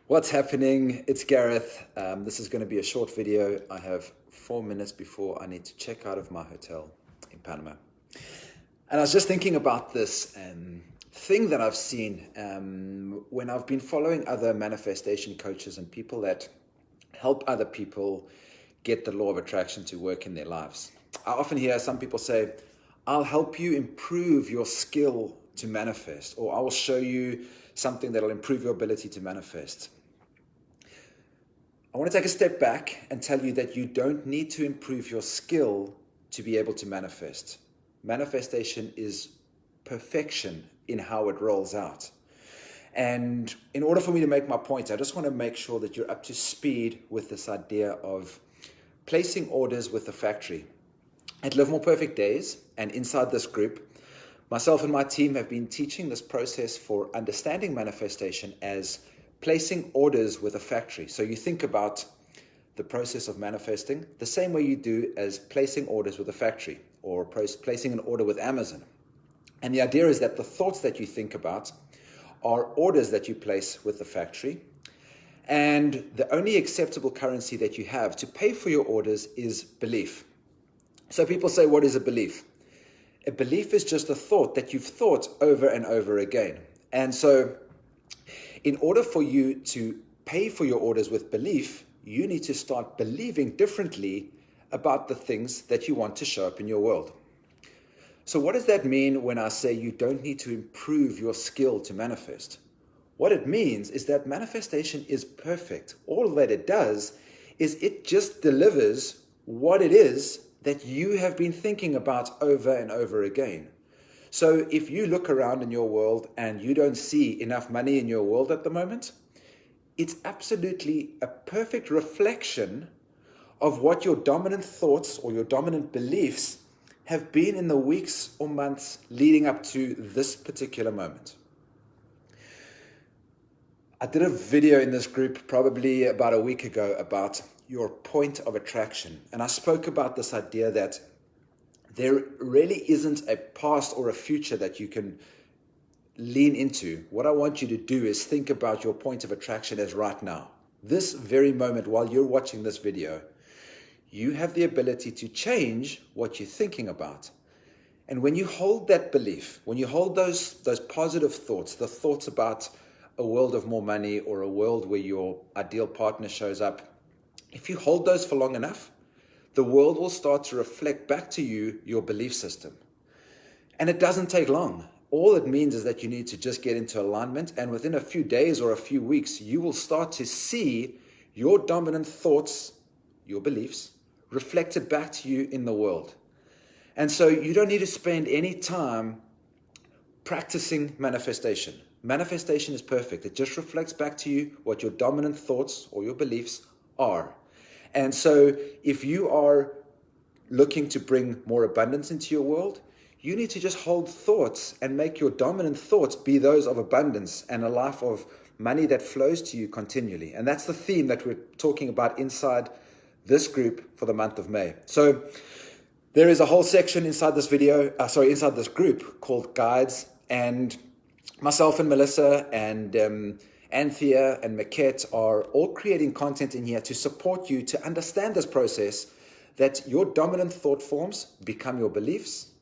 What's happening? It's Gareth. This is going to be a short video. I have 4 minutes before I need to check out of my hotel in Panama. And I was just thinking about this thing that I've seen when I've been following other manifestation coaches and people that help other people get the law of attraction to work in their lives. I often hear some people say, I'll help you improve your skill to manifest, or I will show you something that will improve your ability to manifest. I want to take a step back and tell you that you don't need to improve your skill to be able to manifest. Manifestation is perfection in how it rolls out. And in order for me to make my point, I just want to make sure that you're up to speed with this idea of placing orders with the factory. At Live More Perfect Days and inside this group, myself and my team have been teaching this process for understanding manifestation as placing orders with a factory. So you think about the process of manifesting the same way you do as placing orders with a factory or placing an order with Amazon. And the idea is that the thoughts that you think about are orders that you place with the factory. And the only acceptable currency that you have to pay for your orders is belief. So people say, what is a belief? A belief is just a thought that you've thought over and over again. And so in order for you to pay for your orders with belief, you need to start believing differently about the things that you want to show up in your world. So what does that mean when I say you don't need to improve your skill to manifest? What it means is that manifestation is perfect. All that it does is it just delivers what it is that you have been thinking about over and over again. So if you look around in your world and you don't see enough money in your world at the moment, it's absolutely a perfect reflection of what your dominant thoughts or your dominant beliefs have been in the weeks or months leading up to this particular moment. I did a video in this group probably about a week ago about your point of attraction. And I spoke about this idea that there really isn't a past or a future that you can lean into. What I want you to do is think about your point of attraction as right now. This very moment while you're watching this video, you have the ability to change what you're thinking about. And when you hold that belief, when you hold those positive thoughts, the thoughts about a world of more money or a world where your ideal partner shows up, if you hold those for long enough, the world will start to reflect back to you your belief system. And it doesn't take long. All it means is that you need to just get into alignment, and within a few days or a few weeks, you will start to see your dominant thoughts, your beliefs, reflected back to you in the world. And so you don't need to spend any time practicing manifestation. Manifestation is perfect. It just reflects back to you what your dominant thoughts or your beliefs are. And so if you are looking to bring more abundance into your world, you need to just hold thoughts and make your dominant thoughts be those of abundance and a life of money that flows to you continually. And that's the theme that we're talking about inside this group for the month of May. So there is a whole section inside this inside this group called Guides, and myself and Melissa and Anthea and Maquette are all creating content in here to support you to understand this process, that your dominant thought forms become your beliefs,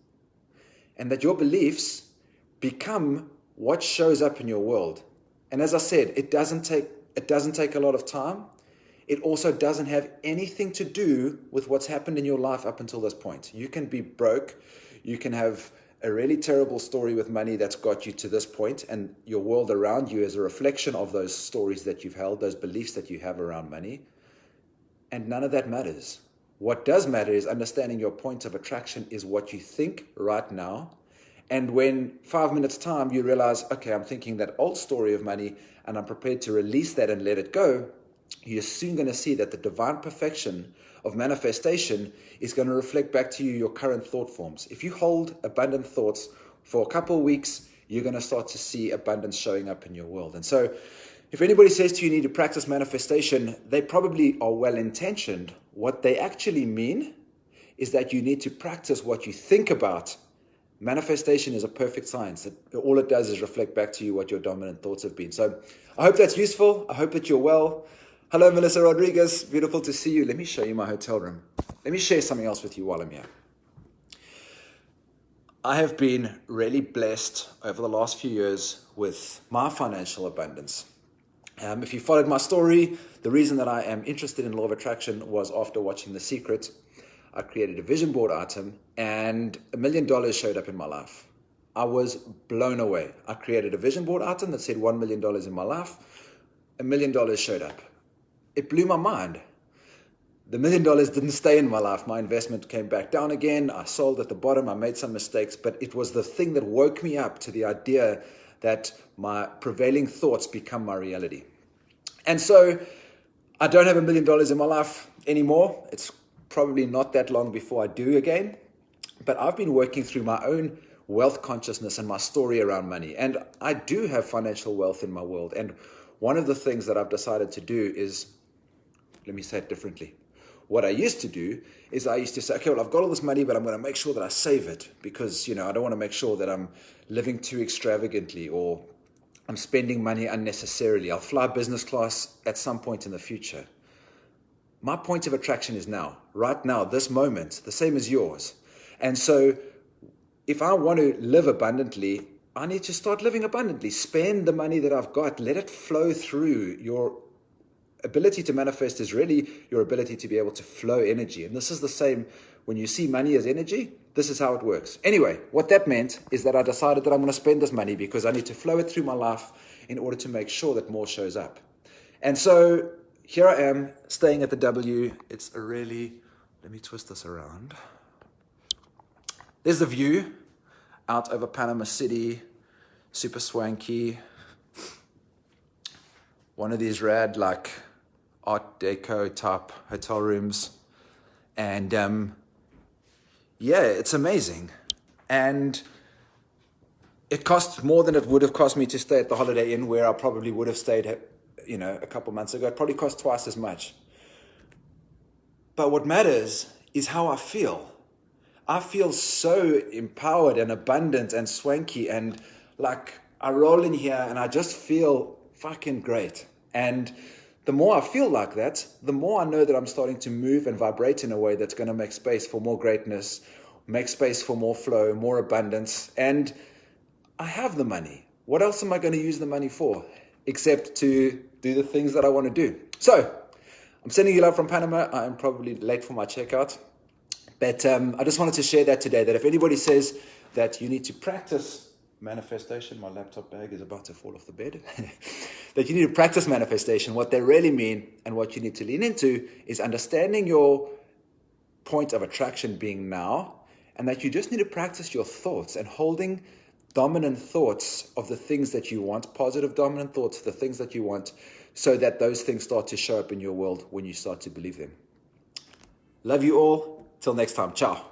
and that your beliefs become what shows up in your world. And as I said, it doesn't take a lot of time. It also doesn't have anything to do with what's happened in your life up until this point. You can be broke, you can have a really terrible story with money that's got you to this point, and your world around you is a reflection of those stories that you've held, those beliefs that you have around money, and none of that matters. What does matter is understanding your point of attraction is what you think right now, and when 5 minutes time you realize, okay, I'm thinking that old story of money and I'm prepared to release that and let it go, you're soon going to see that the divine perfection of manifestation is going to reflect back to you your current thought forms. If you hold abundant thoughts for a couple of weeks, you're going to start to see abundance showing up in your world. And so if anybody says to you, you need to practice manifestation, they probably are well-intentioned. What they actually mean is that you need to practice what you think about Manifestation is a perfect science. All it does is reflect back to you what your dominant thoughts have been. So I hope that's useful. I hope that you're well. Hello, Melissa Rodriguez. Beautiful to see you. Let me show you my hotel room. Let me share something else with you while I'm here. I have been really blessed over the last few years with my financial abundance. If you followed my story, the reason that I am interested in law of attraction was after watching The Secret. I created a vision board item and $1 million showed up in my life. I was blown away. I created a vision board item that said $1 million in my life. $1 million showed up. It blew my mind. The $1 million didn't stay in my life. My investment came back down again. I sold at the bottom. I made some mistakes, but it was the thing that woke me up to the idea that my prevailing thoughts become my reality. And so I don't have $1 million in my life anymore. It's probably not that long before I do again, but I've been working through my own wealth consciousness and my story around money. And I do have financial wealth in my world. And one of the things that I've decided to do is, let me say it differently. What I used to do is I used to say, okay, well, I've got all this money, but I'm going to make sure that I save it because, I don't want to make sure that I'm living too extravagantly or I'm spending money unnecessarily. I'll fly business class at some point in the future. My point of attraction is now, right now, this moment, the same as yours. And so if I want to live abundantly, I need to start living abundantly. Spend the money that I've got. Let it flow through. Your ability to manifest is really your ability to be able to flow energy. And this is the same when you see money as energy. This is how it works. Anyway, what that meant is that I decided that I'm going to spend this money because I need to flow it through my life in order to make sure that more shows up. And so here I am staying at the W. It's a really, let me twist this around. There's the view out over Panama City, super swanky. One of these rad like Art Deco type hotel rooms. And yeah, it's amazing. And it costs more than it would have cost me to stay at the Holiday Inn where I probably would have stayed a couple months ago. It probably cost twice as much. But what matters is how I feel. I feel so empowered and abundant and swanky and like I roll in here and I just feel fucking great. And the more I feel like that, the more I know that I'm starting to move and vibrate in a way that's going to make space for more greatness, make space for more flow, more abundance. And I have the money. What else am I going to use the money for except to do the things that I want to do? So I'm sending you love from Panama. I'm probably late for my checkout. But I just wanted to share that today, that if anybody says that you need to practice manifestation, my laptop bag is about to fall off the bed, that you need to practice manifestation, what they really mean and what you need to lean into is understanding your point of attraction being now, and that you just need to practice your thoughts and holding dominant thoughts of the things that you want, positive dominant thoughts, the things that you want, so that those things start to show up in your world when you start to believe them. Love you all. Till next time. Ciao.